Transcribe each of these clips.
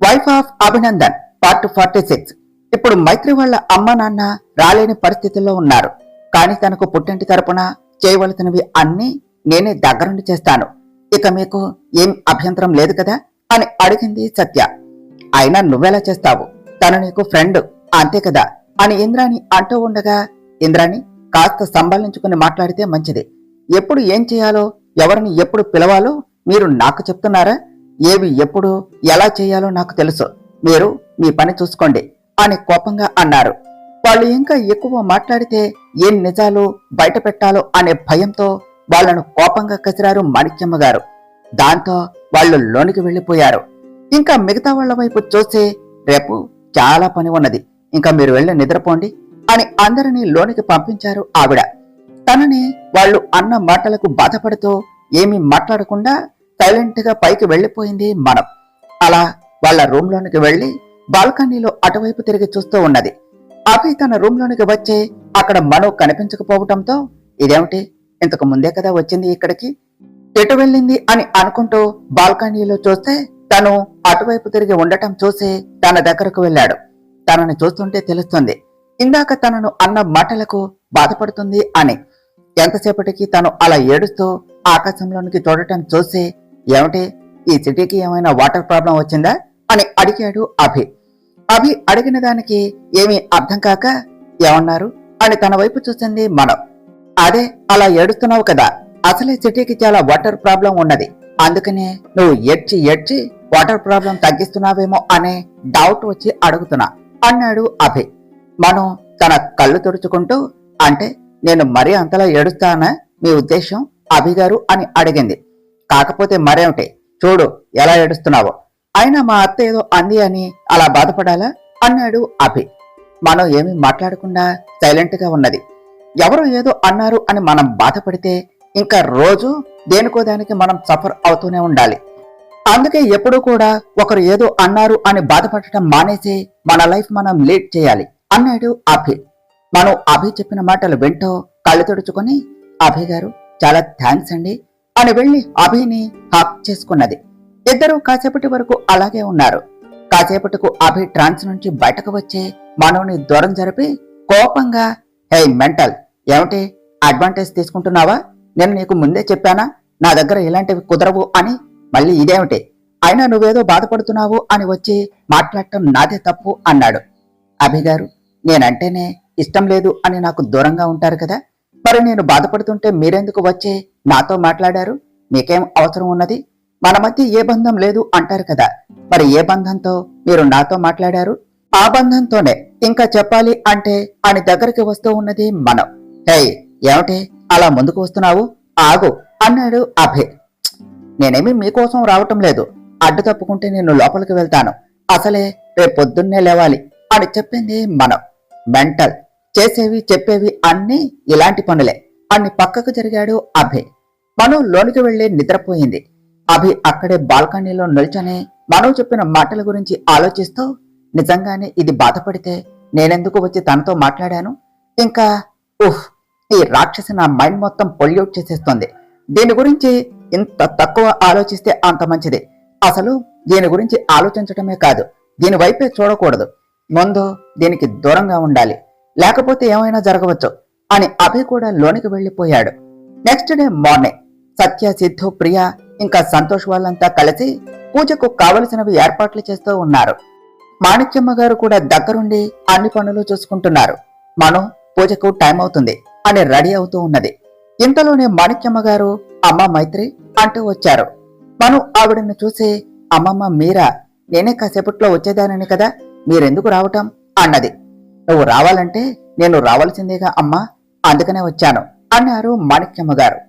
Wife of Abhinandan part 46. ఇప్పుడు మైత్రి వాళ్ళ అమ్మ నాన్న రాలేని పరిస్థితుల్లో ఉన్నారు. కానీ తనకు పుట్టింటి తరపున చేయవలసినవి అన్నీ నేనే దగ్గరుండి చేస్తాను. ఇక మీకు ఏం అభ్యంతరం లేదు కదా అని అడిగింది సత్య. అయినా నువ్వెలా చేస్తావు? తను నీకు ఫ్రెండ్ అంతే కదా అని ఇంద్రాణి అంటూ ఉండగా, ఇంద్రాణి కాస్త సంభాళించుకుని మాట్లాడితే మంచిది. ఎప్పుడు ఏం చేయాలో, ఎవరిని ఎప్పుడు పిలవాలో మీరు నాకు చెప్తున్నారా? ఏవి ఎప్పుడు ఎలా చేయాలో నాకు తెలుసు. మీరు మీ పని చూసుకోండి అని కోపంగా అన్నారు. వాళ్ళు ఇంకా ఎక్కువ మాట్లాడితే ఏం నిజాలు బయట పెట్టాలో అనే భయంతో వాళ్లను కోపంగా కసిరారు మాణిక్యమ్మ గారు. దాంతో వాళ్ళు లోనికి వెళ్లిపోయారు. ఇంకా మిగతా వాళ్ల వైపు చూసి, రేపు చాలా పని ఉన్నది, ఇంకా మీరు వెళ్ళి నిద్రపోండి అని అందరినీ లోనికి పంపించారు ఆవిడ. తనని వాళ్ళు అన్న మాటలకు బాధపడుతూ ఏమీ మాట్లాడకుండా సైలెంట్ గా పైకి వెళ్లిపోయింది మనం. అలా వాళ్ళ రూమ్ లోనికి వెళ్లి బాల్కనీలో అటువైపు తిరిగి చూస్తూ ఉన్నది. అభి తన రూమ్ లోనికి వచ్చి అక్కడ మనో కనిపించకపోవటంతో, ఇదేమిటి, ఇంతకు ముందే కదా వచ్చింది ఇక్కడికి, ఎటు వెళ్ళింది అని అనుకుంటూ బాల్కనీలో చూస్తే తను అటువైపు తిరిగి ఉండటం చూసి తన దగ్గరకు వెళ్ళాడు. తనని చూస్తుంటే తెలుస్తుంది ఇందాక తనను అన్న మాటలకు బాధపడుతుంది అని. ఎంతసేపటికి తను అలా ఏడుస్తూ ఆకాశంలోనికి చూడటం చూసి, ఏమిటి, ఈ సిటీకి ఏమైనా వాటర్ ప్రాబ్లం వచ్చిందా అని అడిగాడు అభి. అభి అడిగిన దానికి ఏమీ అర్థం కాక, ఏమన్నారు అని తన వైపు చూసింది మనం. అదే అలా ఏడుస్తున్నావు కదా, అసలే సిటీకి చాలా వాటర్ ప్రాబ్లం ఉన్నది, అందుకనే నువ్వు ఏడ్చి ఏడ్చి వాటర్ ప్రాబ్లం తగ్గిస్తున్నావేమో అనే డౌట్ వచ్చి అడుగుతున్నా అన్నాడు అభి. మనం తన కళ్ళు తుడుచుకుంటూ, అంటే నేను మరీ అంతలా ఏడుస్తానా మీ ఉద్దేశం అభి గారు అని అడిగింది. కాకపోతే మరేమిటి, చూడు ఎలా ఏడుస్తున్నావో, అయినా మా అత్త ఏదో అంది అని అలా బాధపడాలా అన్నాడు అభి. మనం ఏమీ మాట్లాడకుండా సైలెంట్ గా ఉన్నది. ఎవరో ఏదో అన్నారు అని మనం బాధపడితే ఇంకా రోజు దేనికో దానికి మనం సఫర్ అవుతూనే ఉండాలి. అందుకే ఎప్పుడూ కూడా ఒకరు ఏదో అన్నారు అని బాధపడటం మానేసి మన లైఫ్ మనం లీడ్ చేయాలి అన్నాడు అభి. మనం అభి చెప్పిన మాటలు వింటూ కళ్ళు తుడుచుకొని, అభి గారు చాలా థ్యాంక్స్ అండి అని వెళ్లి అభిని హక్ చేసుకున్నది. ఇద్దరూ కాసేపటి వరకు అలాగే ఉన్నారు. కాసేపటికు అభి ట్రాన్స్ నుంచి బయటకు వచ్చి మనోని దూరం జరిపి కోపంగా, హే మెంటల్, ఏమిటి అడ్వాంటేజ్ తీసుకుంటున్నావా? నేను నీకు ముందే చెప్పానా నా దగ్గర ఇలాంటివి కుదరవు అని, మళ్ళీ ఇదేమిటి, అయినా నువ్వేదో బాధపడుతున్నావు అని వచ్చి మాట్లాడటం నాదే తప్పు అన్నాడు. అభి గారు, నేనంటేనే ఇష్టం లేదు అని నాకు దూరంగా ఉంటారు కదా, మరి నేను బాధపడుతుంటే మీరెందుకు వచ్చి నాతో మాట్లాడారు? మీకేం అవసరం ఉన్నది? మన మధ్య ఏ బంధం లేదు అంటారు కదా, మరి ఏ బంధంతో మీరు నాతో మాట్లాడారు? ఆ బంధంతోనే ఇంకా చెప్పాలి అంటే అని దగ్గరికి వస్తూ ఉన్నది మనం. హే ఏమిటి అలా ముందుకు వస్తున్నావు, ఆగు అన్నాడు అభయ్. నేనేమి మీకోసం రావటం లేదు, అడ్డు తప్పుకుంటే నేను లోపలికి వెళ్తాను, అసలే రేపు పొద్దున్నే లేవాలి అని చెప్పింది మనం. మెంటల్, చేసేవి చెప్పేవి అన్నీ ఇలాంటి పనులే అని పక్కకు జరిగాడు అభయ్. మను లోనికి వెళ్లి నిద్రపోయింది. అభి అక్కడే బాల్కనీలో నిల్చొని మను చెప్పిన మాటల గురించి ఆలోచిస్తూ, నిజంగానే ఇది బాధపడితే నేనెందుకు వచ్చి తనతో మాట్లాడాను? ఇంకా ఈ రాక్షసి నా మైండ్ మొత్తం పొల్యూట్ చేసేస్తుంది. దీని గురించి ఇంత తక్కువ ఆలోచిస్తే అంత మంచిది. అసలు దీని గురించి ఆలోచించటమే కాదు, దీని వైపే చూడకూడదు. ముందు దీనికి దూరంగా ఉండాలి, లేకపోతే ఏమైనా జరగవచ్చు అని అభి కూడా లోనికి వెళ్లిపోయాడు. నెక్స్ట్ డే మార్నింగ్ సత్య, సిద్ధు, ప్రియ ఇంకా సంతోష్ వాళ్ళంతా కలిసి పూజకు కావలసినవి ఏర్పాట్లు చేస్తూ ఉన్నారు. మాణిక్యమ్మ గారు కూడా దగ్గరుండి అన్ని పనులు చూసుకుంటున్నారు. మనం పూజకు టైం అవుతుంది అని రెడీ అవుతూ ఉన్నది. ఇంతలోనే మాణిక్యమ్మ గారు, అమ్మ మైత్రి అంటూ వచ్చారు. మనం ఆవిడని చూసి, అమ్మమ్మ మీరా, నేనే కాసేపట్లో వచ్చేదానని కదా, మీరెందుకు రావటం అన్నది. నువ్వు రావాలంటే నేను రావాల్సిందేగా అమ్మా, అందుకనే వచ్చాను అన్నారు మాణిక్యమ్మ గారు.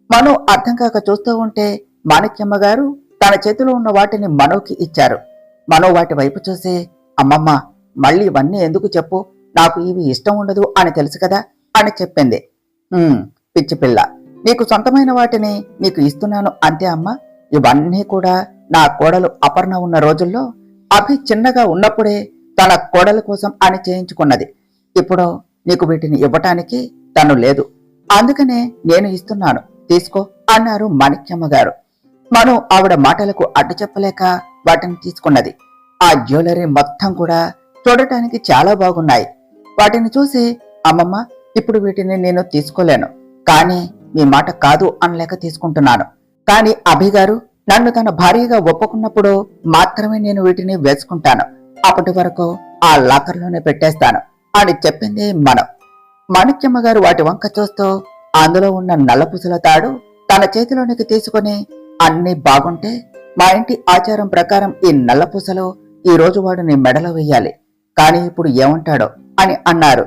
మనో అర్థం కాక చూస్తూ ఉంటే మాణిక్యమ్మ గారు తన చేతిలో ఉన్న వాటిని మనోకి ఇచ్చారు. మనో వాటి వైపు చూసి, అమ్మమ్మ మళ్ళీ ఇవన్నీ ఎందుకు చెప్పు, నాకు ఇవి ఇష్టం ఉండదు అని తెలుసు కదా అని చెప్పింది. పిచ్చి పిల్ల, నీకు సొంతమైన వాటిని నీకు ఇస్తున్నాను అంతే అమ్మా. ఇవన్నీ కూడా నా కోడలు అపర్ణ ఉన్న రోజుల్లో అభి చిన్నగా ఉన్నప్పుడే తన కోడల కోసం అని చేయించుకున్నది. ఇప్పుడు నీకు వీటిని ఇవ్వటానికి తను లేదు, అందుకనే నేను ఇస్తున్నాను, తీసుకో అన్నారు మాణిక్యమ్మ గారు. మనం ఆవిడ మాటలకు అడ్డు చెప్పలేక వాటిని తీసుకున్నది. ఆ జ్యువెలరీ మొత్తం కూడా చూడటానికి చాలా బాగున్నాయి. వాటిని చూసి, అమ్మమ్మ, ఇప్పుడు వీటిని నేను తీసుకోలేను, కానీ మీ మాట కాదు అనలేక తీసుకుంటున్నాను. కానీ అభిగారు నన్ను తన భార్యగా ఒప్పుకున్నప్పుడు మాత్రమే నేను వీటిని వేసుకుంటాను. అప్పటి వరకు ఆ లాకర్లోనే పెట్టేస్తాను అని చెప్పింది మనం. మాణిక్యమ్మ గారు వాటి వంక చూస్తూ అందులో ఉన్న నల్లపూసల తాడు తన చేతిలోనికి తీసుకుని, అన్నీ బాగుంటే మా ఇంటి ఆచారం ప్రకారం ఈ నల్లపూసలు ఈ రోజు వాడు నీ మెడలో వెయ్యాలి, కానీ ఇప్పుడు ఏమంటాడో అని అన్నారు.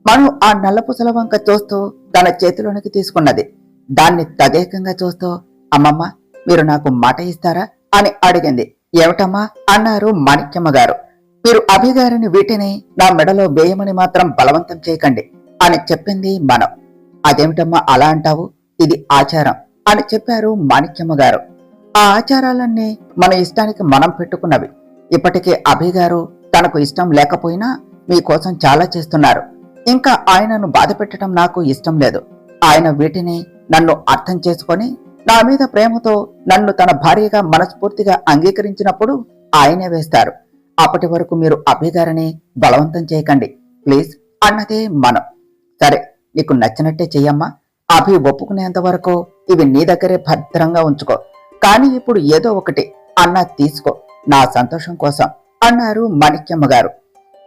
మను ఆ నల్లపూసల వంక చూస్తూ తన చేతిలోనికి తీసుకున్నది. దాన్ని తదేకంగా చూస్తూ, అమ్మమ్మ, మీరు నాకు మాట ఇస్తారా అని అడిగింది. ఏమిటమ్మా అన్నారు మాణిక్యమ్మ గారు. మీరు అభిగారిని వీటిని నా మెడలో వేయమని మాత్రం బలవంతం చేయకండి అని చెప్పింది మనం. అదేమిటమ్మా అలా అంటావు, ఇది ఆచారం అని చెప్పారు మాణిక్యమ్మ గారు. ఆ ఆచారాలన్నీ మన ఇష్టానికి మనం పెట్టుకున్నవి. ఇప్పటికే అభిగారు తనకు ఇష్టం లేకపోయినా మీకోసం చాలా చేస్తున్నారు. ఇంకా ఆయనను బాధ పెట్టడం నాకు ఇష్టం లేదు. ఆయన వీటిని నన్ను అర్థం చేసుకొని నా మీద ప్రేమతో నన్ను తన భార్యగా మనస్ఫూర్తిగా అంగీకరించినప్పుడు ఆయనే వేస్తారు. అప్పటి వరకు మీరు అభిగారిని బలవంతం చేయకండి ప్లీజ్ అన్నదే మనం. సరే, నీకు నచ్చినట్టే చెయ్యమ్మా. అభి ఒప్పుకునేంత వరకు ఇవి నీ దగ్గరే భద్రంగా ఉంచుకో, కానీ ఇప్పుడు ఏదో ఒకటి అన్నా తీసుకో నా సంతోషం కోసం అన్నారు మాణిక్యమ్మ గారు.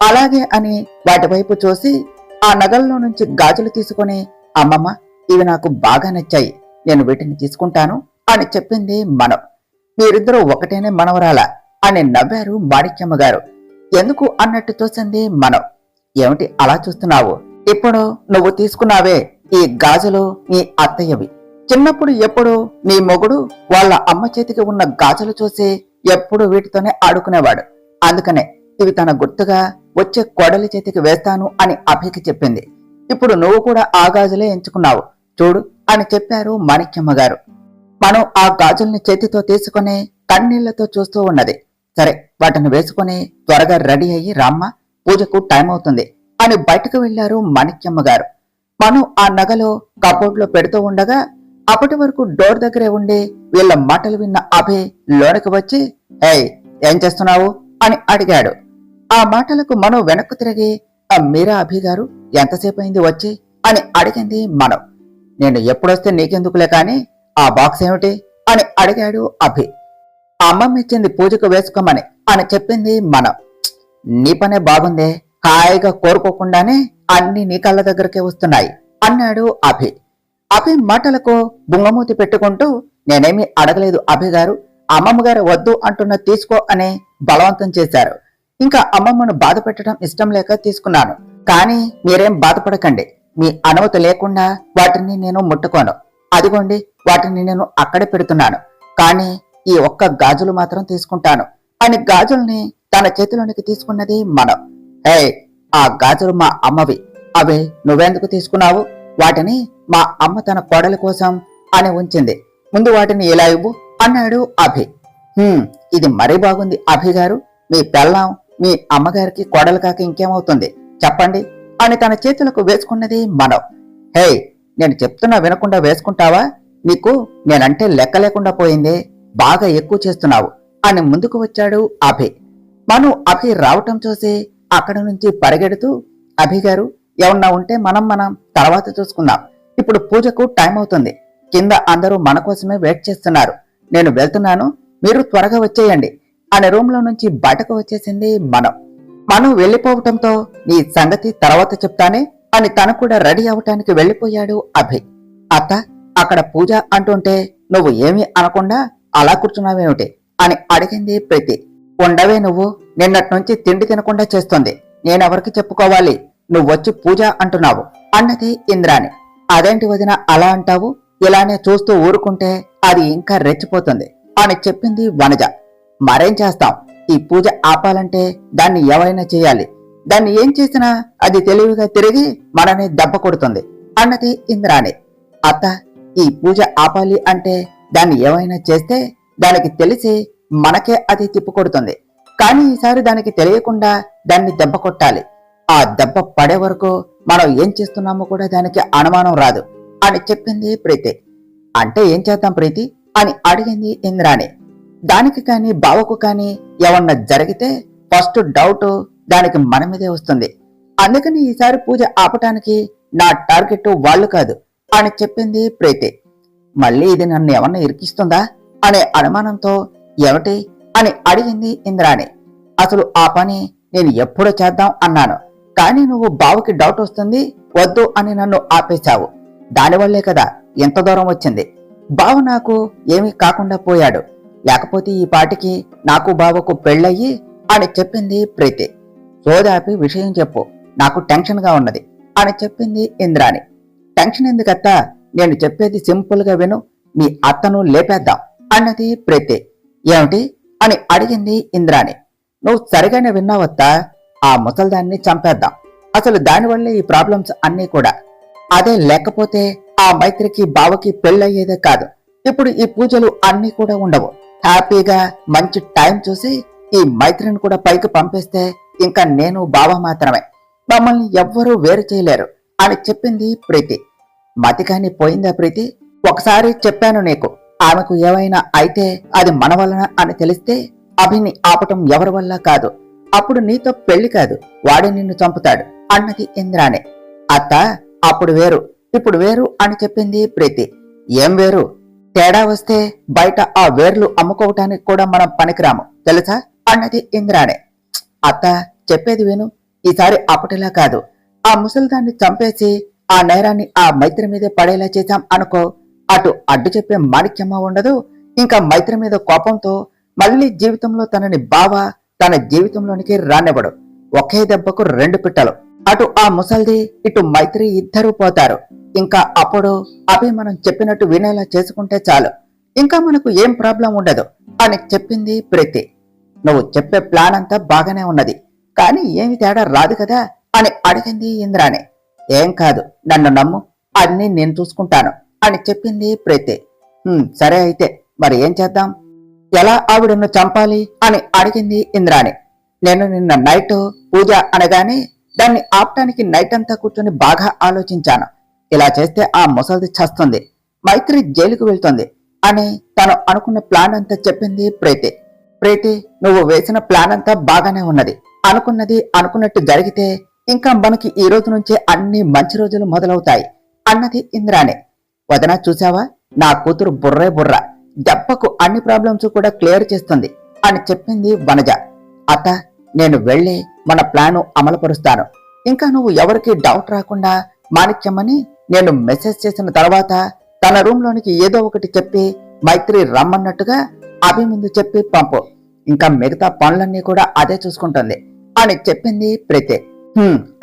అలాగే అని వాటి వైపు చూసి ఆ నగల్లో నుంచి గాజులు తీసుకుని, అమ్మమ్మ, ఇవి నాకు బాగా నచ్చాయి, నేను వీటిని తీసుకుంటాను అని చెప్పింది మనం. మీరిద్దరూ ఒకటేనే మనవరాలా అని నవ్వారు మాణిక్యమ్మ గారు. ఎందుకు అన్నట్టు చూసింది మనం. ఏమిటి అలా చూస్తున్నావు? ఇప్పుడు నువ్వు తీసుకున్నావే ఈ గాజులు నీ అత్తయ్యవి. చిన్నప్పుడు ఎప్పుడు నీ మొగుడు వాళ్ళ అమ్మ చేతికి ఉన్న గాజులు చూసి ఎప్పుడు వీటితోనే ఆడుకునేవాడు. అందుకనే ఇవి తన గుర్తుగా వచ్చే కోడలి చేతికి వేస్తాను అని అభికి చెప్పింది. ఇప్పుడు నువ్వు కూడా ఆ గాజులే ఎంచుకున్నావు చూడు అని చెప్పారు మాణిక్యమ్మ గారు. మనం ఆ గాజుల్ని చేతితో తీసుకుని కన్నీళ్లతో చూస్తూ ఉన్నది. సరే, వాటిని వేసుకుని త్వరగా రెడీ అయ్యి రామ్మ, పూజకు టైం అవుతుంది అని బయటకు వెళ్లారు మాణిక్యమ్మ గారు. మనం ఆ నగలో కబోర్డ్ లో పెడుతూ ఉండగా అప్పటి వరకు డోర్ దగ్గరే ఉండి వీళ్ళ మాటలు విన్న అభి లోనికి వచ్చి, ఏయ్, ఏం చేస్తున్నావు అని అడిగాడు. ఆ మాటలకు మనం వెనక్కు తిరిగి, మీరా అభి గారు, ఎంతసేపు అయింది వచ్చి అని అడిగింది మనం. నేను ఎప్పుడొస్తే నీకెందుకులే కాని ఆ బాక్స్ ఏమిటి అని అడిగాడు అభి. అమ్మమ్మ ఇచ్చింది పూజకు వేసుకోమని అని చెప్పింది మనం. నీ పనే బాగుందే, హాయిగా కోరుకోకుండానే అన్ని నీ కళ్ళ దగ్గరకే వస్తున్నాయి అన్నాడు అభి. అభి మాటలకు బుంగమూతి పెట్టుకుంటూ, నేనేమీ అడగలేదు అభి గారు, అమ్మమ్మ గారు వద్దు అంటున్న తీసుకో అని బలవంతం చేశారు. ఇంకా అమ్మమ్మను బాధ పెట్టడం ఇష్టం లేక తీసుకున్నాను. కానీ మీరేం బాధపడకండి, మీ అనుమతి లేకుండా వాటిని నేను ముట్టుకోను. అదిగోండి, వాటిని నేను అక్కడే పెడుతున్నాను, కానీ ఈ ఒక్క గాజులు మాత్రం తీసుకుంటాను అని గాజుల్ని తన చేతిలోనికి తీసుకున్నది మనం. హే, ఆ గాజులు మా అమ్మవి, అవి నువ్వెందుకు తీసుకున్నావు? వాటిని మా అమ్మ తన కోడలి కోసం అని ఉంచింది, ముందు వాటిని ఇలా ఇవ్వు అన్నాడు అభి. ఇది మరీ బాగుంది అభి గారు, మీ పెళ్ళాం మీ అమ్మగారికి కోడలు కాక ఇంకేమవుతుంది చెప్పండి అని తన చేతులకు వేసుకున్నది మనం. హే, నేను చెప్తున్నా వినకుండా వేసుకుంటావా? నీకు నేనంటే లెక్క లేకుండా పోయిందే, బాగా ఎక్కువ చేస్తున్నావు అని ముందుకు వచ్చాడు అభి. మను అభి రావటం చూసి అక్కడ నుంచి పరిగెడుతూ, అభి గారు, ఏమన్నా ఉంటే మనం తర్వాత చూసుకుందాం, ఇప్పుడు పూజకు టైం అవుతుంది, కింద అందరూ మన కోసమే వెయిట్ చేస్తున్నారు, నేను వెళ్తున్నాను, మీరు త్వరగా వచ్చేయండి అని రూమ్ లో నుంచి బయటకు వచ్చేసింది మనం వెళ్లిపోవటంతో నీ సంగతి తర్వాత చెప్తానే అని తను కూడా రెడీ అవటానికి వెళ్లిపోయాడు అభి. అత్త, అక్కడ పూజ అంటుంటే నువ్వు ఏమీ అనకుండా అలా కూర్చున్నావేమిటి అని అడిగింది ప్రీతి. ఉండవే నువ్వు, నిన్నటి నుంచి తిండి తినకుండా చేస్తుంది, నేనెవరికి చెప్పుకోవాలి, నువ్వొచ్చి పూజ అంటున్నావు అన్నది ఇంద్రాణి. అదేంటి వదిన అలా అంటావు, ఇలానే చూస్తూ ఊరుకుంటే అది ఇంకా రెచ్చిపోతుంది అని చెప్పింది వనజ. మరేం చేస్తాం, ఈ పూజ ఆపాలంటే దాన్ని ఎవరైనా చేయాలి, దాన్ని ఏం చేసినా అది తెలివిగా తిరిగి మనని దెబ్బ కొడుతుంది అన్నది ఇంద్రాణి. అత్త, ఈ పూజ ఆపాలి అంటే దాన్ని ఏమైనా చేస్తే దానికి తెలిసి మనకే అది తిప్పుకొడుతుంది, కానీ ఈసారి దానికి తెలియకుండా దాన్ని దెబ్బ కొట్టాలి, ఆ దెబ్బ పడే వరకు మనం ఏం చేస్తున్నామో కూడా దానికి అనుమానం రాదు అని చెప్పింది ప్రీతి. అంటే ఏం చేద్దాం ప్రీతి అని అడిగింది ఇంద్రాణి. దానికి కాని బావకు కాని ఏమన్నా జరిగితే ఫస్ట్ డౌట్ దానికి మన మీదే వస్తుంది. అందుకని ఈసారి పూజ ఆపటానికి నా టార్గెట్ వాళ్ళు కాదు అని చెప్పింది ప్రీతి. మళ్ళీ ఇది నన్ను ఏమన్నా ఇరికిస్తుందా అనే అనుమానంతో ఏమిటి అని అడిగింది ఇంద్రాణి. అసలు ఆ పని నేను ఎప్పుడో చేద్దాం అన్నాను, కానీ నువ్వు బావకి డౌట్ వస్తుంది వద్దు అని నన్ను ఆపేశావు. దానివల్లే కదా ఎంత దూరం వచ్చింది. బావ నాకు ఏమీ కాకుండా పోయాడు, లేకపోతే ఈ పాటికి నాకు బావకు పెళ్ళయ్యి అని చెప్పింది ప్రీతి. సోదాపి విషయం చెప్పు, నాకు టెన్షన్ గా ఉన్నది అని చెప్పింది ఇంద్రాణి. టెన్షన్ ఎందుకత్తా, నేను చెప్పేది సింపుల్ గా విను, మీ అత్తను లేపేద్దాం అన్నది ప్రీతి. ఏమిటి అని అడిగింది ఇంద్రాణి. నువ్వు సరిగానే విన్నావత్తా, ఆ ముసల్దాన్ని చంపేద్దాం. అసలు దానివల్లే ఈ ప్రాబ్లమ్స్ అన్నీ కూడా. అదే లేకపోతే ఆ మైత్రికి బావకి పెళ్ళయ్యేదే కాదు. ఇప్పుడు ఈ పూజలు అన్నీ కూడా ఉండవు. హ్యాపీగా మంచి టైం చూసి ఈ మైత్రిని కూడా పైకి పంపిస్తే ఇంకా నేను బావ మాత్రమే, మమ్మల్ని ఎవ్వరూ వేరు చేయలేరు అని చెప్పింది ప్రీతి. మతికాని పోయిందా ప్రీతి? ఒకసారి చెప్పాను నీకు, ఆమెకు ఏమైనా అయితే అది మన వలన అని తెలిస్తే అభిని ఆపటం ఎవరి వల్ల కాదు. అప్పుడు నీతో పెళ్లి కాదు, వాడే నిన్ను చంపుతాడు అన్నది ఇంద్రాణి. అత్త, అప్పుడు వేరు ఇప్పుడు వేరు అని చెప్పింది ప్రీతి. ఏం వేరు? తేడా వస్తే బయట ఆ వేర్లు అమ్ముకోవటానికి కూడా మనం పనికిరాము తెలుసా అన్నది ఇంద్రాణి. అత్త, చెప్పేది విను, ఈసారి అప్పటిలా కాదు. ఆ ముసలిదాన్ని చంపేసి ఆ నేరాన్ని ఆ మైత్రి మీదే పడేలా చేశాం అనుకో, అటు అడ్డు చెప్పే మాణిక్యమ్మ ఉండదు, ఇంకా మైత్రి మీద కోపంతో మళ్ళీ జీవితంలో తనని బావ తన జీవితంలోనికి రానివ్వడు. ఒకే దెబ్బకు రెండు పిట్టలు. అటు ఆ ముసల్ది ఇటు మైత్రి ఇద్దరూ పోతారు. ఇంకా అప్పుడు అభి మనం చెప్పినట్టు వినేలా చేసుకుంటే చాలు, ఇంకా మనకు ఏం ప్రాబ్లం ఉండదు అని చెప్పింది ప్రీతి. నువ్వు చెప్పే ప్లాన్ అంతా బాగానే ఉన్నది, కానీ ఏమి తేడా రాదు కదా అని అడిగింది ఇంద్రాణి. ఏం కాదు, నన్ను నమ్ము, అన్నీ నేను చూసుకుంటాను అని చెప్పింది ప్రీతి. సరే అయితే మరి ఏం చేద్దాం? ఎలా ఆవిడను చంపాలి అని అడిగింది ఇంద్రాణి. నేను నిన్న నైట్ పూజ అనగానే దాన్ని ఆపటానికి నైట్ అంతా కూర్చొని బాగా ఆలోచించాను. ఇలా చేస్తే ఆ ముసలిది చస్తుంది, మైత్రి జైలుకు వెళ్తుంది అని తను అనుకున్న ప్లాన్ అంతా చెప్పింది ప్రీతి. ప్రీతి, నువ్వు వేసిన ప్లాన్ అంతా బాగానే ఉన్నది. అనుకున్నది అనుకున్నట్టు జరిగితే ఇంకా మనకి ఈ రోజు నుంచే అన్ని మంచి రోజులు మొదలవుతాయి అన్నది ఇంద్రాణి. వదన, చూసావా, నా కూతురు బుర్రే బుర్ర, దెబ్బకు అన్ని ప్రాబ్లమ్స్ కూడా క్లియర్ చేస్తుంది అని చెప్పింది వనజ. అత్త, నేను వెళ్ళి మన ప్లాను అమలుపరుస్తాను. ఇంకా నువ్వు ఎవరికి డౌట్ రాకుండా మాణిక్యమ్మని నేను మెసేజ్ చేసిన తర్వాత తన రూమ్ లోనికి ఏదో ఒకటి చెప్పి మైత్రి రమ్మన్నట్టుగా అభి ముందు చెప్పి పంపు. ఇంకా మిగతా పనులన్నీ కూడా అదే చూసుకుంటుంది అని చెప్పింది ప్రీతి.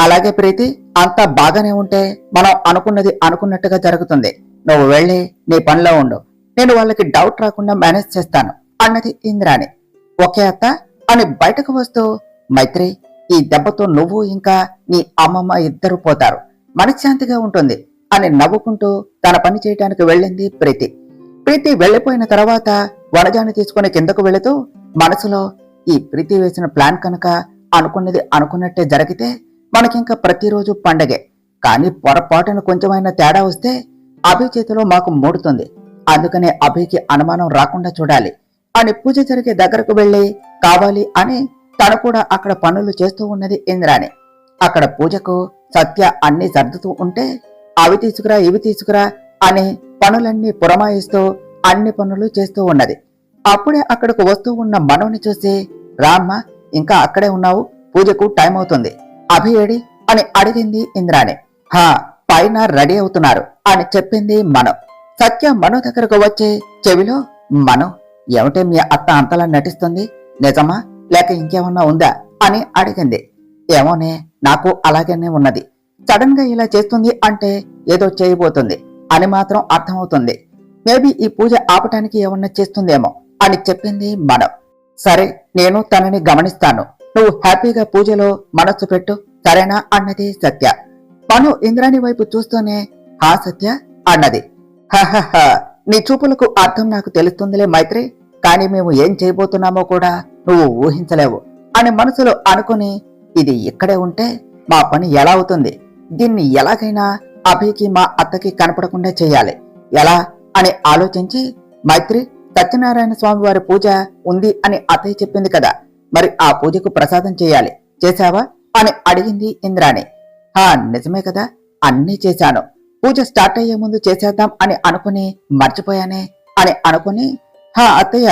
అలాగే ప్రీతి, అంతా బాగానే ఉంటే మనం అనుకున్నది అనుకున్నట్టుగా జరుగుతుంది. నువ్వు వెళ్ళి నీ పనిలో ఉండు, నేను వాళ్ళకి డౌట్ రాకుండా మేనేజ్ చేస్తాను అన్నది ఇంద్రాణి. ఓకే అత్త అని బయటకు వస్తూ, మైత్రి, ఈ దెబ్బతో నువ్వు ఇంకా నీ అమ్మమ్మ ఇద్దరు పోతారు, మనశ్శాంతిగా ఉంటుంది అని నవ్వుకుంటూ తన పని చేయటానికి వెళ్ళింది ప్రీతి. ప్రీతి వెళ్లిపోయిన తర్వాత వనజాన్ని తీసుకుని కిందకు వెళుతూ మనసులో, ఈ ప్రీతి వేసిన ప్లాన్ కనుక అనుకున్నది అనుకున్నట్టే జరిగితే మనకింకా ప్రతిరోజు పండగే, కానీ పొరపాటున కొంచెమైనా తేడా వస్తే అభి చేతిలో మాకు మూడుతుంది. అందుకనే అభికి అనుమానం రాకుండా చూడాలి అని పూజ జరిగే దగ్గరకు వెళ్లి కావాలి అని తను కూడా అక్కడ పనులు చేస్తూ ఉన్నది ఇంద్రాణి. అక్కడ పూజకు సత్య అన్ని సర్దుతూ ఉంటే అవి తీసుకురా ఇవి తీసుకురా అని పనులన్నీ పురమాయిస్తూ అన్ని పనులు చేస్తూ ఉన్నది. అప్పుడే అక్కడకు వస్తూ ఉన్న మనోని చూసి, రామ్మ, ఇంకా అక్కడే ఉన్నావు, పూజకు టైం అవుతుంది, అభి ఏడి అని అడిగింది ఇంద్రాణి. పైన రెడీ అవుతున్నారు అని చెప్పింది మనో. సత్య మనో దగ్గరకు వచ్చి చెవిలో, మనో, ఏమిటే మీ అత్త అంతలా నటిస్తుంది, నిజమా లేక ఇంకేమన్నా ఉందా అని అడిగింది. ఏమోనే, నాకు అలాగనే ఉన్నది, సడన్ గా ఇలా చేస్తుంది అంటే ఏదో చేయబోతుంది అని మాత్రం అర్థమవుతుంది. మేబీ ఈ పూజ ఆపటానికి ఏమన్నా చేస్తుందేమో అని చెప్పింది మనో. సరే, నేను తనని గమనిస్తాను, నువ్వు హ్యాపీగా పూజలో మనస్సు పెట్టు, సరేనా అన్నది సత్య. మనో ఇంద్రాణి వైపు చూస్తూనే, హా సత్య అన్నది. హహహ, నీ చూపులకు అర్థం నాకు తెలుస్తుందిలే మైత్రి, కానీ మేము ఏం చేయబోతున్నామో కూడా నువ్వు ఊహించలేవు అని మనసులో అనుకుని, ఇది ఇక్కడే ఉంటే మా పని ఎలా అవుతుంది, దీన్ని ఎలాగైనా అభికి మా అత్తకి కనపడకుండా చేయాలి, ఎలా అని ఆలోచించి, మైత్రి సత్యనారాయణ స్వామి వారి పూజ ఉంది అని అత్తయ్య చెప్పింది కదా, మరి ఆ పూజకు ప్రసాదం చేయాలి, చేశావా అని అడిగింది ఇంద్రాణి. నిజమే కదా, అన్నీ చేశాను. పూజ స్టార్ట్ అయ్యే ముందు చేసేద్దాం అని అనుకుని మర్చిపోయానే అని అనుకుని అత్తయ్య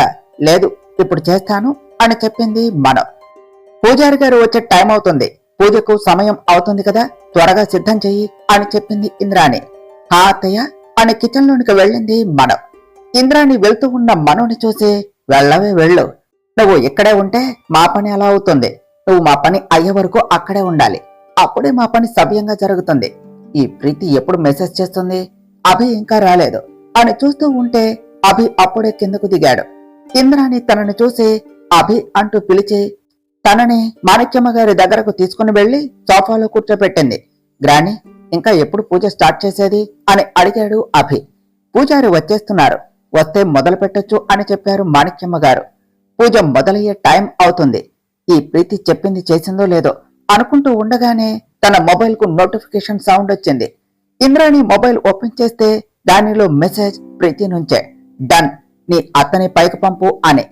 లేదు ఇప్పుడు చేస్తాను అని చెప్పింది మనం. పూజారి గారు వచ్చే టైం అవుతుంది, పూజకు సమయం అవుతుంది కదా, త్వరగా సిద్ధం చెయ్యి అని చెప్పింది ఇంద్రాణి. అత్తయ్య అని కిచెన్ లోనికి వెళ్ళింది మనం. ఇంద్రాణి వెళ్తూ ఉన్న మనోని చూసి వెళ్ళవే వెళ్ళు, నువ్వు ఇక్కడే ఉంటే మా పని ఎలా అవుతుంది, నువ్వు మా పని అయ్యే వరకు అక్కడే ఉండాలి, అప్పుడే మా పని సవ్యంగా జరుగుతుంది. ఈ ప్రీతి ఎప్పుడు మెసేజ్ చేస్తుంది, అభి ఇంకా రాలేదు అని చూస్తూ ఉంటే అభి అప్పుడే కిందకు దిగాడు. ఇంద్రాణి తనని చూసి అభి అంటూ పిలిచి తనని మాణిక్యమ్మ గారి దగ్గరకు తీసుకుని వెళ్లి సోఫాలో కూర్చోబెట్టింది. గ్రాని ఇంకా ఎప్పుడు పూజ స్టార్ట్ చేసేది అని అడిగాడు అభి. పూజారి వచ్చేస్తున్నారు, వస్తే మొదలు పెట్టొచ్చు అని చెప్పారు మాణిక్యమ్మ గారు. పూజ మొదలయ్యే టైం అవుతుంది, ఈ ప్రీతి చెప్పింది చేసిందో లేదో అనుకుంటూ ఉండగానే తన మొబైల్ కు నోటిఫికేషన్ సౌండ్ వచ్చింది. ఇంద్రాణి మొబైల్ ఓపెన్ చేస్తే దానిలో మెసేజ్ ప్రీతి నుంచే, డన్, నీ అత్తని పైకి పంపు అని.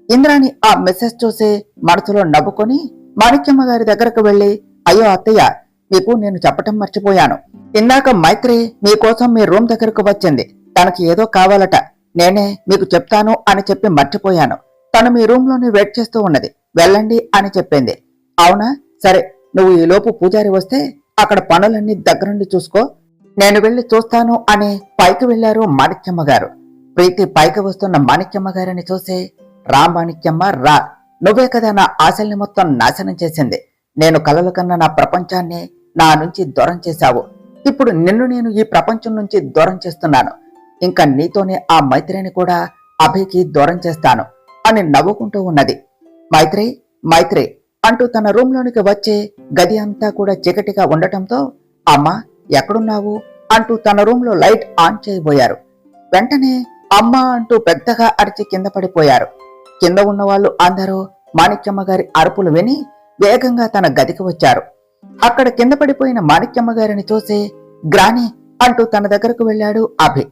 ఇంద్రాణి ఆ మెసేజ్ చూసి మనసులో నవ్వుకొని మాణిక్యమ్మ గారి దగ్గరకు వెళ్లి, అయ్యో అత్తయ్య, మీకు నేను చెప్పటం మర్చిపోయాను, ఇందాక మైత్రి మీకోసం మీ రూమ్ దగ్గరకు వచ్చింది, తనకి ఏదో కావాలట, నేనే మీకు చెప్తాను అని చెప్పి మర్చిపోయాను, తను మీ రూమ్ లోనే వెయిట్ చేస్తూ ఉన్నది, వెళ్ళండి అని చెప్పింది. అవునా, సరే, నువ్వు ఈలోపు పూజారి వస్తే అక్కడ పనులన్నీ దగ్గరుండి చూసుకో, నేను వెళ్లి చూస్తాను అని పైకి వెళ్లారు మాణిక్యమ్మ గారు. ప్రీతి పైకి వస్తున్న మాణిక్యమ్మ గారిని చూసి, రా మాణిక్యమ్మ రా, నువ్వే కదా నా ఆశల్ని మొత్తం నాశనం చేసింది, నేను కలలు కన్నా నా ప్రపంచాన్ని నా నుంచి దూరం చేశావు, ఇప్పుడు నిన్ను నేను ఈ ప్రపంచం నుంచి దూరం చేస్తున్నాను, ఇంకా నీతోనే ఆ మైత్రిని కూడా అభికి దూరం చేస్తాను అని నవ్వుకుంటూ ఉన్నది. మైత్రి మైత్రి అంటూ తన రూమ్ లోనికి వచ్చి గది అంతా కూడా చీకటిగా ఉండటంతో, అమ్మా ఎక్కడున్నావు అంటూ తన రూమ్ లో లైట్ ఆన్ చేయబోయారు. వెంటనే అమ్మా అంటూ పెద్దగా అరిచి కింద పడిపోయారు. కింద ఉన్న వాళ్ళు అందరూ మాణిక్యమ్మ గారి అరుపులు విని వేగంగా తన గదికి వచ్చారు. అక్కడ కింద పడిపోయిన మాణిక్యమ్మ గారిని చూసి గ్రాని అంటూ తన దగ్గరకు వెళ్లాడు అభి.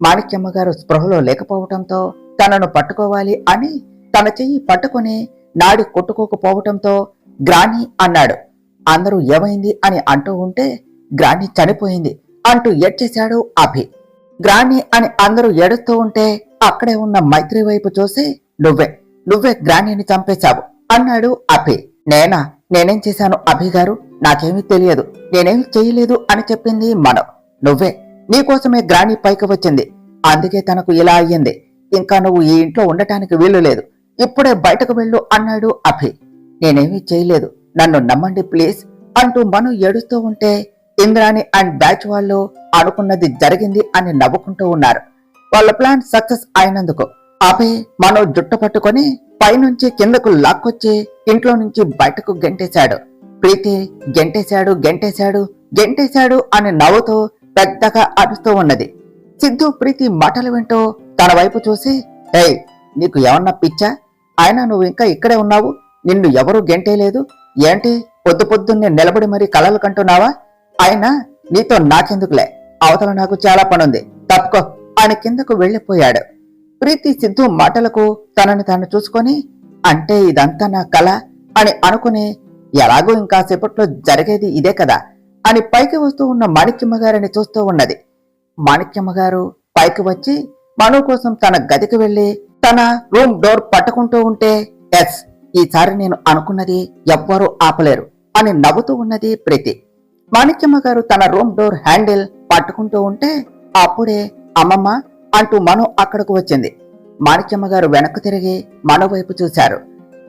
మాణిక్యమ్మ గారు స్పృహలో లేకపోవటంతో తనను పట్టుకోవాలి అని తన చెయ్యి పట్టుకుని నాడి కొట్టుకోకపోవటంతో గ్రాని అన్నాడు. అందరూ ఏమైంది అని అంటూ ఉంటే గ్రాని చనిపోయింది అంటూ ఏడ్చేశాడు అభి. గ్రాని అని అందరూ ఏడుస్తూ ఉంటే అక్కడే ఉన్న మైత్రి వైపు చూసి నువ్వే గ్రానీని చంపేశావు అన్నాడు అభి. నేనేం చేశాను అభి గారు, నాకేమీ తెలియదు, నేనేమి చేయలేదు అని చెప్పింది మనం. నువ్వే, నీకోసమే గ్రాని పైకి వచ్చింది, అందుకే తనకు ఇలా అయ్యింది, ఇంకా నువ్వు ఈ ఇంట్లో ఉండటానికి వీలు లేదు, ఇప్పుడే బయటకు వెళ్ళు అన్నాడు అభి. నేనేమీ చేయలేదు, నన్ను నమ్మండి ప్లీజ్ అంటూ మను ఏడుస్తూ ఉంటే ఇంద్రాణి అండ్ బ్యాచ్ వాళ్ళు అనుకున్నది జరిగింది అని నవ్వుకుంటూ ఉన్నారు. వాళ్ళ ప్లాన్ సక్సెస్ అయినందుకు అభి మనో జుట్టు పట్టుకొని పైనుంచి కిందకు లాక్కొచ్చి ఇంట్లో నుంచి బయటకు గెంటేశాడు. ప్రీతి గెంటేశాడు అని నవ్వుతూ పెద్దగా అరుస్తూ ఉన్నది. సిద్ధు ప్రీతి మాటలు వింటూ తన వైపు చూసి, ఏయ్ నీకు ఏమన్నా పిచ్చా, అయినా నువ్వు ఇంకా ఇక్కడే ఉన్నావు, నిన్ను ఎవరూ గెంటేలేదు ఏంటి, పొద్దున్నే నిలబడి మరీ కలలు కంటున్నావా, అయినా నీతో నాకెందుకులే, అవతల నాకు చాలా పనుంది, తప్పుకో అని కిందకు వెళ్లిపోయాడు. ప్రీతి సిద్ధు మాటలకు తనని తాను చూసుకొని, అంటే ఇదంతా నా కళ అని అనుకుని, ఎలాగో ఇంకాసేపట్లో జరిగేది ఇదే కదా అని పైకి వస్తూ ఉన్న మాణిక్యమ్మ గారిని చూస్తూ ఉన్నది. మాణిక్యమ్మ గారు పైకి వచ్చి మను కోసం తన గదికి వెళ్లి తన రూమ్ డోర్ పట్టుకుంటూ ఉంటే, ఎస్, ఈసారి నేను అనుకున్నది ఎవ్వరూ ఆపలేరు అని నవ్వుతూ ఉన్నది ప్రీతి. మాణిక్యమ్మ గారు తన రూమ్ డోర్ హ్యాండిల్ పట్టుకుంటూ ఉంటే అప్పుడే అమ్మమ్మ అంటూ మను అక్కడకు వచ్చింది. మాణిక్యమ్మ గారు వెనక్కు తిరిగి మను వైపు చూశారు.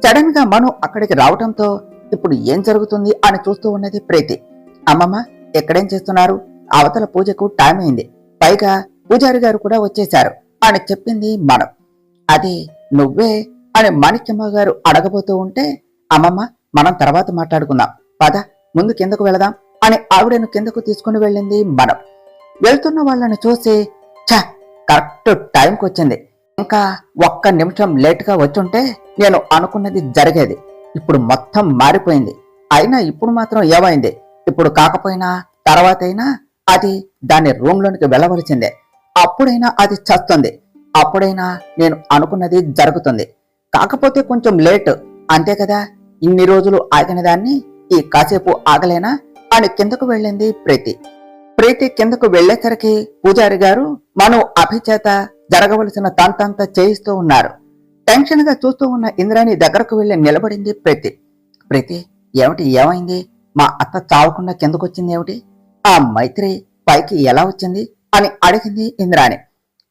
సడన్ గా మను అక్కడికి రావటంతో ఇప్పుడు ఏం జరుగుతుంది అని చూస్తూ ఉన్నది ప్రీతి. అమ్మమ్మ ఎక్కడేం చేస్తున్నారు, అవతల పూజకు టైం అయింది, పైగా పూజారి గారు కూడా వచ్చేశారు అని చెప్పింది మను. అది నువ్వే అని మాణిక్యమ్మ గారు అడగబోతూ ఉంటే, అమ్మమ్మ మనం తర్వాత మాట్లాడుకుందాం, పద ముందు కిందకు వెళదాం అని ఆవిడను కిందకు తీసుకుని వెళ్ళింది మనం. వెళ్తున్న వాళ్ళని చూసి, కరెక్ట్ టైంకి వచ్చింది, ఇంకా ఒక్క నిమిషం లేటుగా వచ్చుంటే నేను అనుకున్నది జరిగేది, ఇప్పుడు మొత్తం మారిపోయింది, అయినా ఇప్పుడు మాత్రం ఏమైంది, ఇప్పుడు కాకపోయినా తర్వాతైనా అది దాని రూమ్ లోనికి వెళ్ళవలసిందే, అప్పుడైనా అది చస్తుంది, అప్పుడైనా నేను అనుకున్నది జరుగుతుంది. కాకపోతే కొంచెం లేట్, అంతే కదా. ఇన్ని రోజులు ఆగిన దాన్ని ఈ కాసేపు ఆగలేనా అని కిందకు వెళ్ళింది ప్రీతి. ప్రీతి కిందకు వెళ్లేసరికి పూజారి గారు మను అభిచేత జరగవలసిన తంతంతా చేయిస్తూ ఉన్నారు. టెన్షన్ గా చూస్తూ ఉన్న ఇంద్రాణి దగ్గరకు వెళ్లి నిలబడింది ప్రీతి. ప్రీతి, ఏమైంది? మా అత్త చావకుండా కిందకొచ్చింది ఏమిటి? ఆ మైత్రి పైకి ఎలా వచ్చింది అని అడిగింది ఇంద్రాణి.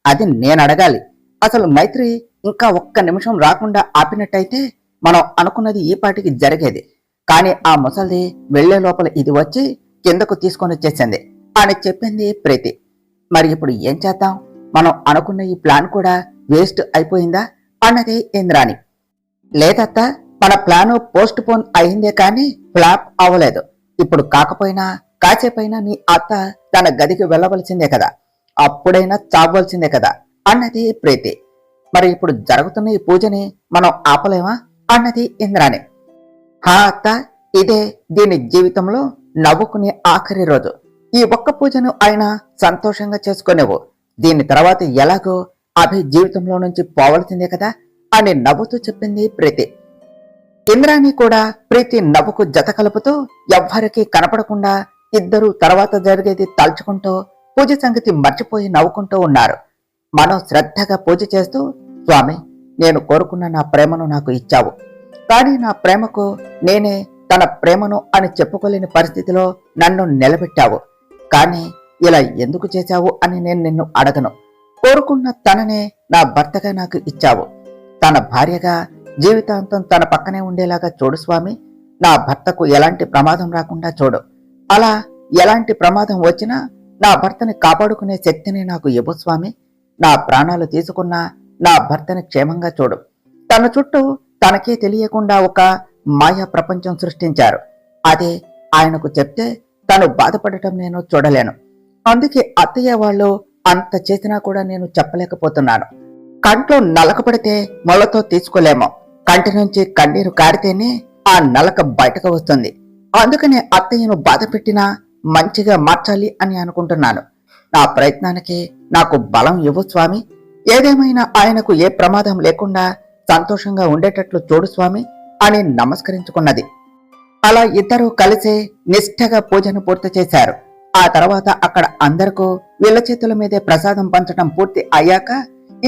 అది నేను అడగాలి. అసలు మైత్రి ఇంకా ఒక్క నిమిషం రాకుండా ఆపినట్టయితే మనం అనుకున్నది ఈ పాటికి జరిగేది. కానీ ఆ ముసల్ది వెళ్లే లోపల ఇది వచ్చి కిందకు తీసుకొని వచ్చేసింది అని చెప్పింది ప్రీతి. మరి ఇప్పుడు ఏం చేద్దాం? మనం అనుకున్న ఈ ప్లాన్ కూడా వేస్ట్ అయిపోయిందా అన్నది ఇంద్రాణి. లేదత్తా, మన ప్లాను పోస్ట్ పోన్ అయిందే కానీ ఫ్లాప్ అవ్వలేదు. ఇప్పుడు కాకపోయినా కాసేపైనా నీ అత్త తన గదికి వెళ్ళవలసిందే కదా, అప్పుడైనా చావవలసిందే కదా అన్నది ప్రీతి. మరి ఇప్పుడు జరుగుతున్న ఈ పూజని మనం ఆపలేమా అన్నది ఇంద్రాణి. హా అత్త, ఇదే దీని జీవితంలో నవ్వుకునే ఆఖరి రోజు. ఈ ఒక్క పూజను అయినా సంతోషంగా చేసుకునేవు. దీని తర్వాత ఎలాగో అభి జీవితంలో నుంచి పోవలసిందే కదా అని నవ్వుతూ చెప్పింది ప్రీతి. ఇంద్రాణి కూడా ప్రీతి నవ్వుకు జత కలుపుతూ ఎవ్వరికీ కనపడకుండా ఇద్దరూ తర్వాత జరిగేది తలుచుకుంటూ పూజ సంగతి మర్చిపోయి నవ్వుకుంటూ ఉన్నారు. మనం శ్రద్ధగా పూజ చేస్తూ, స్వామి, నేను కోరుకున్న నా ప్రేమను నాకు ఇచ్చావు, కానీ నా ప్రేమకు నేనే తన ప్రేమను అని చెప్పుకోలేని పరిస్థితిలో నన్ను నిలబెట్టావు. కానీ ఇలా ఎందుకు చేశావు అని నేను నిన్ను అడగను. కోరుకున్న తననే నా భర్తగా నాకు ఇచ్చావు. తన భార్యగా జీవితాంతం తన పక్కనే ఉండేలాగా చూడు స్వామి. నా భర్తకు ఎలాంటి ప్రమాదం రాకుండా చూడు. అలా ఎలాంటి ప్రమాదం వచ్చినా నా భర్తని కాపాడుకునే శక్తిని నాకు ఇవ్వు స్వామి. నా ప్రాణాలు తీసుకున్నా నా భర్తని క్షేమంగా చూడు. తన చుట్టూ తనకే తెలియకుండా ఒక మాయా ప్రపంచం సృష్టించారు. అదే ఆయనకు చెప్తే తను బాధపడటం నేను చూడలేను. అందుకే అత్తయ్య వాళ్ళు అంత చేసినా కూడా నేను చెప్పలేకపోతున్నాను. కంట్లో నలక పడితే మొలతో తీసుకోలేమో. కంటి నుంచి కన్నీరు కారితేనే ఆ నలక బయటకు వస్తుంది. అందుకనే అత్తయ్యను బాధ పెట్టినా మంచిగా మార్చాలి అని అనుకుంటున్నాను. నా ప్రయత్నానికి నాకు బలం ఇవ్వు స్వామి. ఏదేమైనా ఆయనకు ఏ ప్రమాదం లేకుండా సంతోషంగా ఉండేటట్లు చూడు స్వామి అని నమస్కరించుకున్నది. అలా ఇద్దరూ కలిసి నిష్ఠగా పూజను పూర్తి చేశారు. ఆ తర్వాత అక్కడ అందరికీ వీళ్ళ చేతుల మీదే ప్రసాదం పంచడం పూర్తి అయ్యాక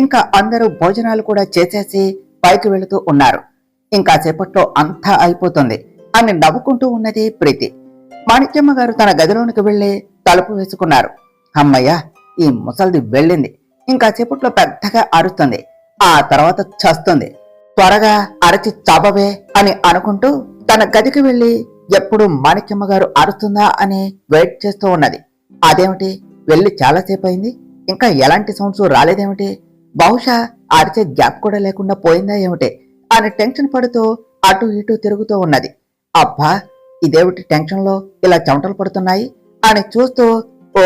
ఇంకా అందరూ భోజనాలు కూడా చేసేసి పైకి వెళుతూ ఉన్నారు. ఇంకా సేపట్లో అంతా అయిపోతుంది అని నవ్వుకుంటూ ఉన్నది ప్రీతి. మాణిక్యమ్మ గారు తన గదిలోనికి వెళ్లి తలుపు వేసుకున్నారు. అమ్మయ్య, ఈ ముసల్ది వెళ్ళింది. ఇంకా సేపట్లో పెద్దగా అరుస్తుంది, ఆ తర్వాత చస్తుంది. త్వరగా అరచి చావవే అని అనుకుంటూ తన గదికి వెళ్లి ఎప్పుడు మాణిక్యమ్మ గారు అరుస్తుందా అని వెయిట్ చేస్తూ ఉన్నది. అదేమిటి, వెళ్లి చాలాసేపు అయింది, ఇంకా ఎలాంటి సౌండ్స్ రాలేదేమిటి? బహుశా అరిచే గ్యాప్ కూడా లేకుండా పోయిందా ఏమిటి అని టెన్షన్ పడుతూ అటు ఇటు తిరుగుతూ ఉన్నది. అబ్బా, ఇదేమిటి టెన్షన్ లో ఇలా చెమటలు పడుతున్నాయి అని చూస్తూ, ఓ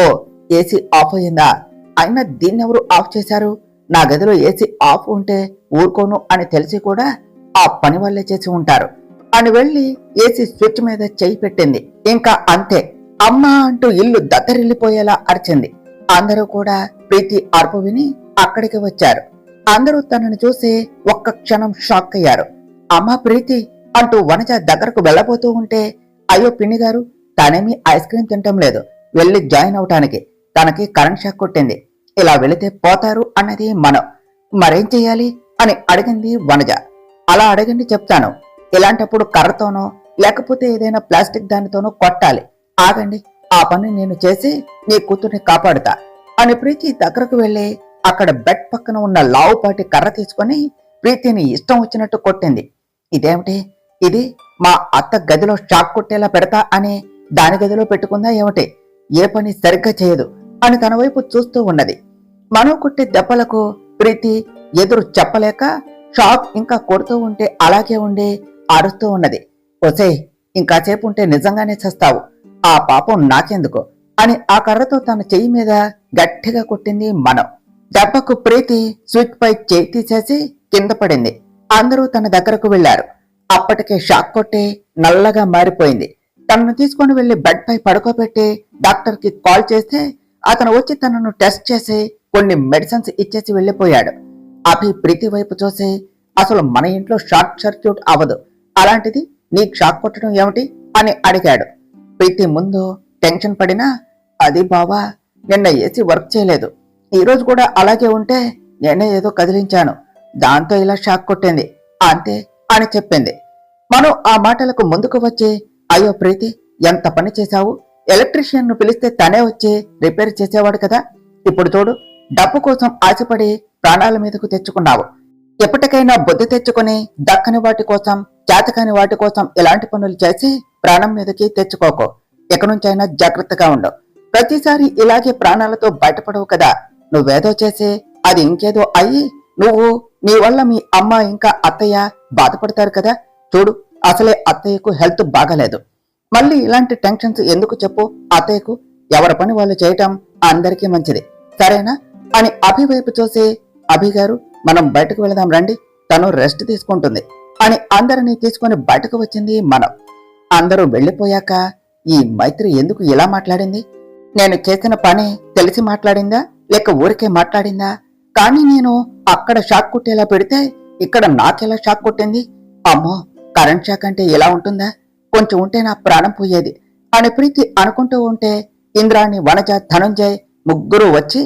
ఏసీ ఆఫ్ అయ్యిందా? అయినా దీన్నెవరు ఆఫ్ చేశారు? నా గదిలో ఏసీ ఆఫ్ ఉంటే ఊరుకోను అని తెలిసి కూడా ఆ పని వల్లే చేసి ఉంటారు అని వెళ్లి ఏసీ స్విచ్ మీద చెయ్యి పెట్టింది. ఇంకా అంతే, అమ్మా అంటూ ఇల్లు దత్తరిల్లిపోయేలా అరిచింది. అందరూ కూడా ప్రీతి అరుపు విని అక్కడికి వచ్చారు. అందరూ తనను చూసి ఒక్క క్షణం షాక్ అయ్యారు. అమ్మా ప్రీతి అంటూ వనజ దగ్గరకు వెళ్లబోతూ ఉంటే, అయ్యో పిన్ని గారు, తనేమీ ఐస్ క్రీమ్ తింటం లేదు, వెళ్లి జాయిన్ అవటానికి. తనకి కరెంట్ షాక్ కొట్టింది, ఇలా వెళితే పోతారు అన్నది మనం. మరేం చెయ్యాలి అని అడిగింది వనజ. అలా అడగండి చెప్తాను. ఇలాంటప్పుడు కర్రతోనో లేకపోతే ఏదైనా ప్లాస్టిక్ దానితోనో కొట్టాలి. ఆగండి, ఆ పని నేను చేసి నీ కూతుర్ని కాపాడుతా అని ప్రీతి దగ్గరకు వెళ్లి అక్కడ బెడ్ పక్కన ఉన్న లావుపాటి కర్ర తీసుకుని ప్రీతిని ఇష్టం వచ్చినట్టు కొట్టింది. ఇదేమిటి, ఇది మా అత్త గదిలో షాక్ కొట్టేలా పెడతా అని దాని గదిలో పెట్టుకుందా ఏమిటి? ఏ పని సరిగ్గా చేయదు అని తన వైపు చూస్తూ ఉన్నది. మనో కొట్టే దెబ్బలకు ప్రీతి ఎదురు చెప్పలేక షాక్ ఇంకా కొడుతూ ఉంటే అలాగే ఉండి అరుస్తూ ఉన్నది. ఒసేయ్, ఇంకాసేపు ఉంటే నిజంగానే చస్తావు, ఆ పాపం నాకెందుకు అని ఆ కర్రతో తన చెయ్యి మీద గట్టిగా కొట్టింది మనం. దెబ్బకు ప్రీతి స్విచ్ పై చేయి తీసేసి కింద పడింది. అందరూ తన దగ్గరకు వెళ్లారు. అప్పటికే షాక్ కొట్టి నల్లగా మారిపోయింది. తనను తీసుకుని వెళ్లి బెడ్ పై పడుకోబెట్టి డాక్టర్ కి కాల్ చేస్తే అతను వచ్చి తనను టెస్ట్ చేసి కొన్ని మెడిసిన్స్ ఇచ్చేసి వెళ్ళిపోయాడు. అభి ప్రీతి వైపు చూసి, అసలు మన ఇంట్లో షార్ట్ సర్క్యూట్ అవ్వదు, అలాంటిది నీకు షాక్ కొట్టడం ఏమిటి అని అడిగాడు. ప్రీతి ముందు టెన్షన్ పడినా, అది బావా, నిన్న ఏసీ వర్క్ చేయలేదు, ఈరోజు కూడా అలాగే ఉంటే నేనే ఏదో కదిలించాను, దాంతో ఇలా షాక్ కొట్టింది అంతే అని చెప్పింది. మనం ఆ మాటలకు ముందుకు వచ్చి, అయ్యో ప్రీతి, ఎంత పని చేశావు, ఎలక్ట్రీషియన్ ను పిలిస్తే తనే వచ్చి రిపేర్ చేసేవాడు కదా, ఇప్పుడు చూడు, డబ్బు కోసం ఆశపడి ప్రాణాల మీదకు తెచ్చుకున్నావు. ఎప్పటికైనా బుద్ధి తెచ్చుకుని దక్కని వాటి కోసం, చేతకాని వాటి కోసం ఇలాంటి పనులు చేసి ప్రాణం మీదకి తెచ్చుకోకు. ఇక నుంచైనా జాగ్రత్తగా ఉండు. ప్రతిసారి ఇలాగే ప్రాణాలతో బయటపడవు కదా, నువ్వేదో చేసి అది ఇంకేదో అయ్యి నువ్వు, నీ వల్ల మీ అమ్మ ఇంకా అత్తయ్య బాధపడతారు కదా. చూడు, అసలే అత్తయ్యకు హెల్త్ బాగాలేదు, మళ్ళీ ఇలాంటి టెన్షన్స్ ఎందుకు చెప్పు అత్తయ్యకు. ఎవరి పని వాళ్ళు చేయటం అందరికీ మంచిది, సరేనా అని అభి వైపు చూసి, అభి గారు, మనం బయటకు వెళదాం రండి, తను రెస్ట్ తీసుకుంటుంది అని అందరినీ తీసుకుని బయటకు వచ్చింది మనం. అందరూ వెళ్లిపోయాక ఈ మైత్రి ఎందుకు ఇలా మాట్లాడింది? నేను చేసిన పని తెలిసి మాట్లాడిందా లేక ఊరికే మాట్లాడిందా? కానీ నేను అక్కడ షాక్ కొట్టేలా పెడితే ఇక్కడ నాకెలా షాక్ కొట్టింది? అమ్మో, కరెంట్ షాక్ అంటే ఎలా ఉంటుందా, కొంచెం ఉంటే నా ప్రాణం పోయేది అని ప్రీతి అనుకుంటూ ఉంటే ఇంద్రాణి, వనజ, ధనుంజయ్ ముగ్గురు వచ్చి,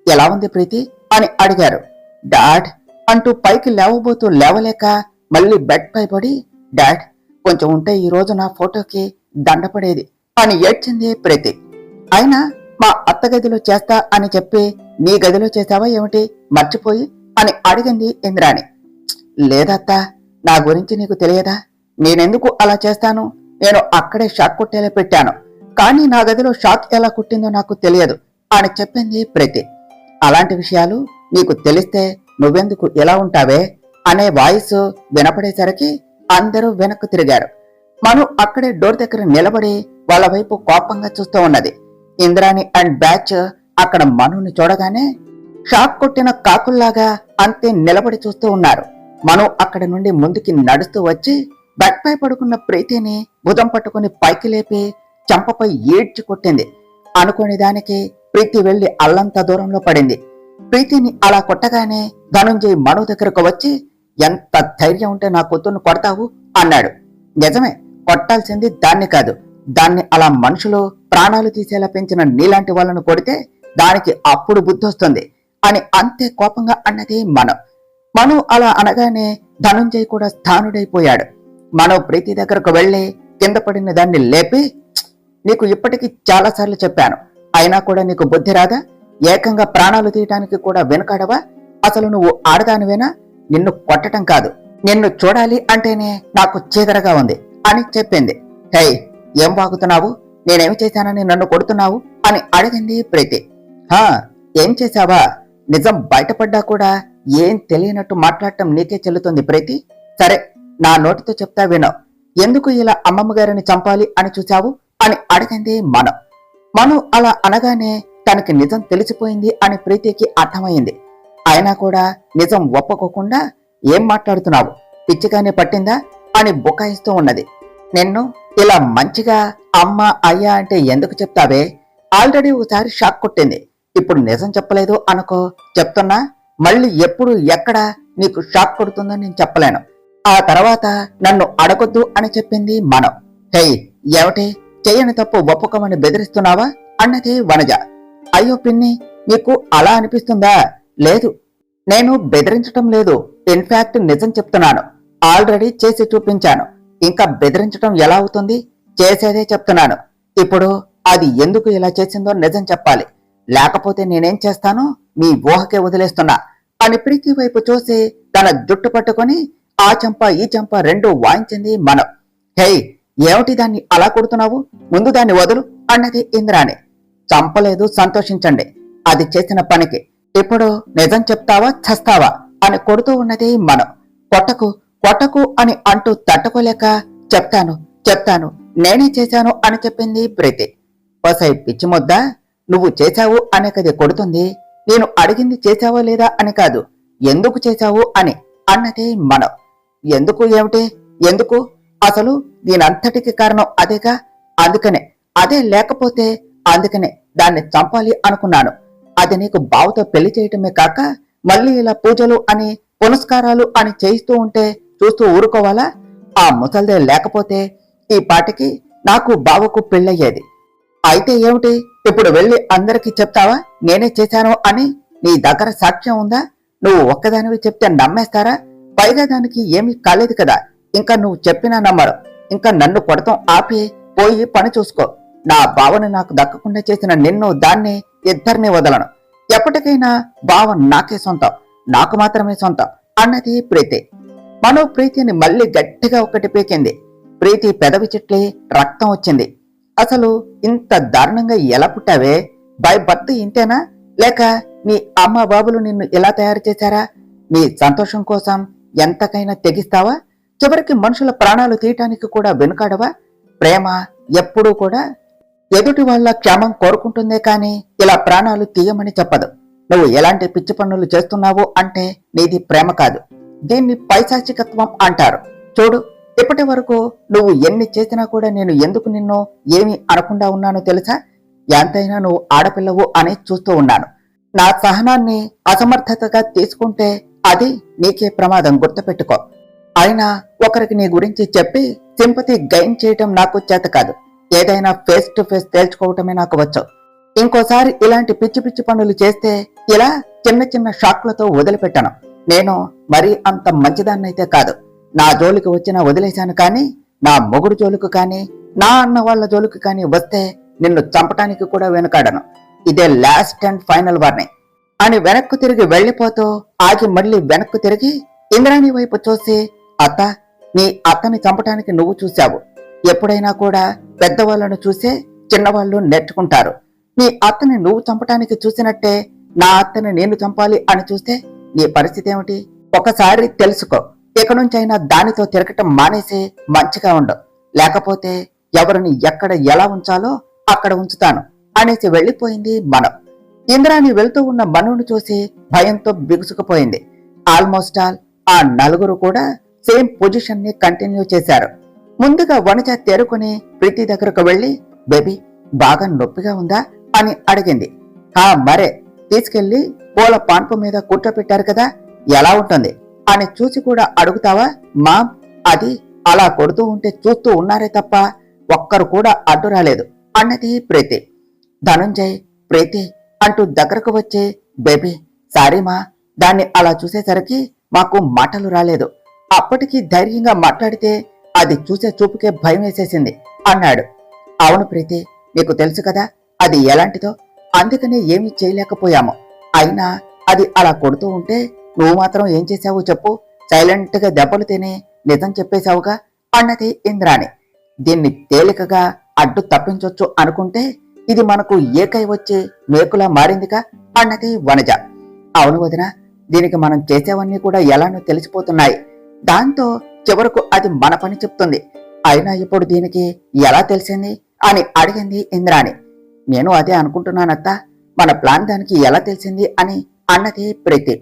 ఎలా ఉంది ప్రీతి అని అడిగారు. డాడ్ అంటూ పైకి లేవబోతూ లేవలేక మళ్ళీ బెడ్ పై పడి, డాడ్ కొంచెం ఉంటే ఈ రోజు నా ఫోటోకి దండపడేది అని ఏడ్చింది ప్రీతి. అయినా మా అత్త గదిలో చేస్తా అని చెప్పి నీ గదిలో చేసావా ఏమిటి మర్చిపోయి అని అడిగింది ఇంద్రాణి. లేదత్తా, నా గురించి నీకు తెలియదా, నేనెందుకు అలా చేస్తాను, నేను అక్కడే షాక్ కొట్టేలా పెట్టాను, కానీ నా గదిలో షాక్ ఎలా కుట్టిందో నాకు తెలియదు అని చెప్పింది ప్రీతి. అలాంటి విషయాలు నీకు తెలిస్తే నువ్వెందుకు ఎలా ఉంటావే అనే వాయిస్ వినపడేసరికి అందరూ వెనక్కు తిరిగారు. మను అక్కడే డోర్ దగ్గర నిలబడి వాళ్ళ వైపు కోపంగా చూస్తూ ఉన్నది. ఇంద్రాణి అండ్ బ్యాచ్ అక్కడ మనుని చూడగానే షాక్ కొట్టిన కాకుల్లాగా అంతే నిలబడి చూస్తూ ఉన్నారు. మను అక్కడి నుండి ముందుకి నడుస్తూ వచ్చి బెడ్ పై పడుకున్న ప్రీతిని భుజం పట్టుకుని పైకి లేపి చంపపై ఈడ్చి కొట్టింది. అనుకోని దానికి ప్రీతి వెళ్లి అల్లంత దూరంలో పడింది. ప్రీతిని అలా కొట్టగానే ధనుంజయ్ మను దగ్గరకు వచ్చి, ఎంత ధైర్యం ఉంటే నా కూతుర్ను కొడతావు అన్నాడు. నిజమే, కొట్టాల్సింది దాన్ని కాదు, దాన్ని అలా మనుషులు ప్రాణాలు తీసేలా పెంచిన నీలాంటి వాళ్ళను కొడితే దానికి అప్పుడు బుద్ధొస్తుంది అని అంతే కోపంగా అన్నది మను. మను అలా అనగానే ధనుంజయ్ కూడా స్థానుడైపోయాడు. మను ప్రీతి దగ్గరకు వెళ్లి కింద పడిన దాన్ని లేపి, నీకు ఇప్పటికీ చాలాసార్లు చెప్పాను, అయినా కూడా నీకు బుద్ధి రాదా, ఏకంగా ప్రాణాలు తీయటానికి కూడా వెనుకాడవా, అసలు నువ్వు ఆడదానివేనా, నిన్ను కొట్టడం కాదు, నిన్ను చూడాలి అంటేనే నాకు చీదరగా ఉంది అని చెప్పింది. హే, ఏం వాగుతున్నావు, నేనేమి చేశానని నన్ను కొడుతున్నావు అని అడిగింది ప్రీతి. హా, ఏం చేశావా, నిజం బయటపడ్డా కూడా ఏం తెలియనట్టు మాట్లాడటం నీకే చెల్లుతుంది ప్రీతి. సరే, నా నోటితో చెప్తా వినో, ఎందుకు ఇలా అమ్మమ్మ గారిని చంపాలి అని చూశావు అని అడిగింది మను. మను అలా అనగానే తనకి నిజం తెలిసిపోయింది అని ప్రీతికి అర్థమైంది. అయినా కూడా నిజం ఒప్పుకోకుండా, ఏం మాట్లాడుతున్నావు, పిచ్చిగానే పట్టిందా అని బుకాయిస్తూ ఉన్నది. నిన్ను ఇలా మంచిగా అమ్మ అయ్యా అంటే ఎందుకు చెప్తావే, ఆల్రెడీ ఒకసారి షాక్ కొట్టింది, ఇప్పుడు నిజం చెప్పలేదు అనుకో, చెప్తున్నా, మళ్ళీ ఎప్పుడు ఎక్కడ నీకు షాక్ కొడుతుందో నేను చెప్పలేను, ఆ తర్వాత నన్ను అడగొద్దు అని చెప్పింది మను. హే, ఏమిటి, చెయ్యని తప్పు ఒప్పుకోమని బెదిరిస్తున్నావా అన్నది వనజ. అయ్యో పిన్ని, మీకు అలా అనిపిస్తుందా? లేదు, నేను బెదిరించటం లేదు, ఇన్ఫాక్ట్ నిజం చెప్తున్నాను, ఆల్రెడీ చేసి చూపించాను, ఇంకా బెదిరించటం ఎలా అవుతుంది, చేసేదే చెప్తున్నాను. ఇప్పుడు అది ఎందుకు ఇలా చేసిందో నిజం చెప్పాలి, లేకపోతే నేనేం చేస్తానో మీ ఊహకే వదిలేస్తున్నా అని ప్రీతి వైపు చూసి తన జుట్టు పట్టుకుని ఆ చెంప ఈ చెంప రెండు వాయించింది మనం. హే, ఏమిటి దాన్ని అలా కొడుతున్నావు, ముందు దాన్ని వదులు అన్నది ఇంద్రాణి. చంపలేదు, సంతోషించండి, అది చేసిన పనికి, ఇప్పుడు నిజం చెప్తావా చస్తావా అని కొడుతూ ఉన్నది మనం. కొట్టకు కొట్టకు అని అంటూ తట్టుకోలేక, చెప్తాను చెప్తాను, నేనే చేశాను అని చెప్పింది ప్రీతి. ఓసై పిచ్చి ముద్దా, నువ్వు చేశావు అనే కది కొడుతుంది, నేను అడిగింది చేశావా లేదా అని కాదు, ఎందుకు చేశావు అని అన్నది మనం. ఎందుకు ఏమిటి, ఎందుకు, అసలు దీనంతటికి కారణం అదేగా, అందుకనే, అదే లేకపోతే అందుకనే దాన్ని చంపాలి అనుకున్నాను, అది నీకు బావతో పెళ్లి చేయటమే కాక మళ్ళీ ఇలా పూజలు అని పునస్కారాలు అని చేయిస్తూ ఉంటే చూస్తూ ఊరుకోవాలా? ఆ ముసల్దే లేకపోతే ఈ పాటికి నాకు బావకు పెళ్ళయ్యేది. అయితే ఏమిటి, ఇప్పుడు వెళ్ళి అందరికీ చెప్తావా నేనే చేశాను అని? నీ దగ్గర సాక్ష్యం ఉందా? నువ్వు ఒక్కదానివి చెప్తే నమ్మేస్తారా? పైగా దానికి ఏమీ కాలేదు కదా. ఇంకా నువ్వు చెప్పినా నమ్మరు. ఇంకా నన్ను కొడతాం ఆపి పోయి పని చూసుకో. నా బావను నాకు దక్కకుండా చేసిన నిన్ను దాన్ని ఇద్దరిని వదలను. ఎప్పటికైనా బావ నాకే సొంతం, నాకు మాత్రమే సొంతం అన్నది ప్రీతి. మనో ప్రీతిని మళ్ళీ గట్టిగా ఒకటి పీకింది. ప్రీతి పెదవి చిట్లి రక్తం వచ్చింది. అసలు ఇంత దారుణంగా ఎలా పుట్టావే? బై బర్త్ ఇంతేనా? లేక నీ అమ్మ బాబులు నిన్ను ఇలా తయారు చేశారా? నీ సంతోషం కోసం ఎంతకైనా తెగిస్తావా? చివరికి మనుషుల ప్రాణాలు తీయటానికి కూడా వెనుకాడవా? ప్రేమ ఎప్పుడూ కూడా ఎదుటి వాళ్ళ క్షేమం కోరుకుంటుందే కాని ఇలా ప్రాణాలు తీయమని చెప్పదు. నువ్వు ఎలాంటి పిచ్చి పనులు చేస్తున్నావు అంటే నీది ప్రేమ కాదు, దీన్ని పైశాచికత్వం అంటారు. చూడు, ఇప్పటి వరకు నువ్వు ఎన్ని చేసినా కూడా నేను ఎందుకు నిన్ను ఏమీ అనకుండా ఉన్నానో తెలుసా? ఎంతైనా నువ్వు ఆడపిల్లవు అని చూస్తూ ఉన్నాను. నా సహనాన్ని అసమర్థతగా తీసుకుంటే అది నీకే ప్రమాదం, గుర్తుపెట్టుకో. అయినా ఒకరికి నీ గురించి చెప్పి సింపతి గెయిన్ చేయటం నాకు చేత కాదు. ఏదైనా ఫేస్ టు ఫేస్ తేల్చుకోవటమే నాకు వచ్చు. ఇంకోసారి ఇలాంటి పిచ్చి పిచ్చి పనులు చేస్తే ఇలా చిన్న చిన్న షాక్లతో వదిలిపెట్టాను. నేను మరీ అంత మంచిదాన్నైతే కాదు. నా జోలికి వచ్చినా వదిలేశాను, కానీ నా మొగుడు జోలికి కానీ నా అన్న వాళ్ళ జోలికి కానీ వస్తే నిన్ను చంపటానికి కూడా వెనుకాడను. ఇదే లాస్ట్ అండ్ ఫైనల్ వార్నింగ్ అని వెనక్కు తిరిగి వెళ్లిపోతూ ఆగి మళ్ళీ వెనక్కు తిరిగి ఇంద్రాణి వైపు చూసి, అత్త, నీ అత్తని చంపటానికి నువ్వు చూశావు. ఎప్పుడైనా కూడా పెద్దవాళ్లను చూసే చిన్నవాళ్లు నేర్చుకుంటారు. నీ అత్తని నువ్వు చంపటానికి చూసినట్టే నా అత్తని నేను చంపాలి అని చూస్తే నీ పరిస్థితి ఏమిటి? ఒకసారి తెలుసుకో. ఇక నుంచైనా దానితో తిరగటం మానేసి మంచిగా ఉండు. లేకపోతే ఎవరిని ఎక్కడ ఎలా ఉంచాలో అక్కడ ఉంచుతాను అనేసి వెళ్లిపోయింది మనం. ఇంద్రాణి వెళ్తూ ఉన్న మనుని చూసి భయంతో బిగుసుకుపోయింది. ఆల్మోస్ట్ ఆల్ ఆ నలుగురు కూడా సేమ్ పొజిషన్ ని కంటిన్యూ చేశారు. ముందుగా వనజ తేరుకుని ప్రీతి దగ్గరకు వెళ్లి, బేబీ, బాగా నొప్పిగా ఉందా అని అడిగింది. మరే, తీసుకెళ్లి పూల పాన్పు మీద కూర్చోపెట్టారు కదా, ఎలా ఉంటుంది అని చూసి కూడా అడుగుతావా? మామ్, అది అలా కొడుతూ ఉంటే చూస్తూ ఉన్నారే తప్ప ఒక్కరు కూడా అడ్డు రాలేదు అన్నది ప్రీతి. ధనుంజయ్ ప్రీతి అంటూ దగ్గరకు వచ్చి, బేబీ సారీ మా, దాన్ని అలా చూసేసరికి మాకు మాటలు రాలేదు. అప్పటికి ధైర్యంగా మాట్లాడితే అది చూసే చూపుకే భయం వేసేసింది అన్నాడు. అవును ప్రీతి, నీకు తెలుసు కదా అది ఎలాంటిదో, అందుకనే ఏమీ చేయలేకపోయాము. అయినా అది అలా కొడుతూ ఉంటే నువ్వు మాత్రం ఏం చేశావు చెప్పు? సైలెంట్ గా దెబ్బలు తిని నిజం చెప్పేశావుగా అన్నది ఇంద్రాణి. దీన్ని తేలికగా అడ్డు తప్పించొచ్చు అనుకుంటే ఇది మనకు ఏకై వచ్చి మేకులా మారిందిగా అన్నది వనజ. అవును వదిన, దీనికి మనం చేసేవన్నీ కూడా ఎలానో తెలిసిపోతున్నాయి. దాంతో చివరకు అది మన పని చెప్తుంది. అయినా ఇప్పుడు దీనికి ఎలా తెలిసింది అని అడిగింది ఇంద్రాణి. నేను అదే అనుకుంటున్నానత్త, మన ప్లాన్ దానికి ఎలా తెలిసింది అని అన్నది ప్రీతి.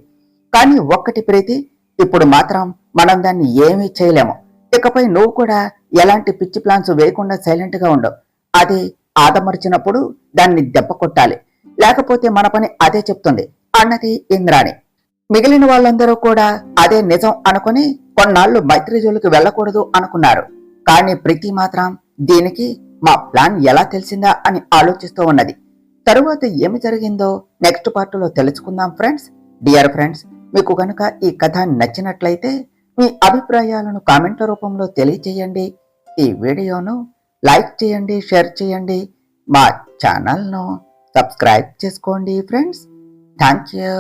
కానీ ఒక్కటి ప్రీతి, ఇప్పుడు మాత్రం మనం దాన్ని ఏమీ చేయలేము. ఇకపై నువ్వు కూడా ఎలాంటి పిచ్చి ప్లాన్స్ వేయకుండా సైలెంట్ గా ఉండు. అది ఆదమర్చినప్పుడు దాన్ని దెబ్బ కొట్టాలి, లేకపోతే మన పని అదే చెప్తుంది అన్నది ఇంద్రాణి. మిగిలిన వాళ్ళందరూ కూడా అదే నిజం అనుకుని కొన్నాళ్లు మైత్రి జోలికి వెళ్ళకూడదు అనుకున్నారు. కానీ ప్రీతి మాత్రం దీనికి మా ప్లాన్ ఎలా తెలిసిందా అని ఆలోచిస్తూ ఉన్నది. తరువాత ఏమి జరిగిందో నెక్స్ట్ పార్ట్లో తెలుసుకుందాం ఫ్రెండ్స్. డియర్ ఫ్రెండ్స్, మీకు కనుక ఈ కథ నచ్చినట్లయితే మీ అభిప్రాయాలను కామెంట్ల రూపంలో తెలియచేయండి. ఈ వీడియోను లైక్ చేయండి, షేర్ చేయండి, మా ఛానల్ను సబ్స్క్రైబ్ చేసుకోండి ఫ్రెండ్స్. Thank you.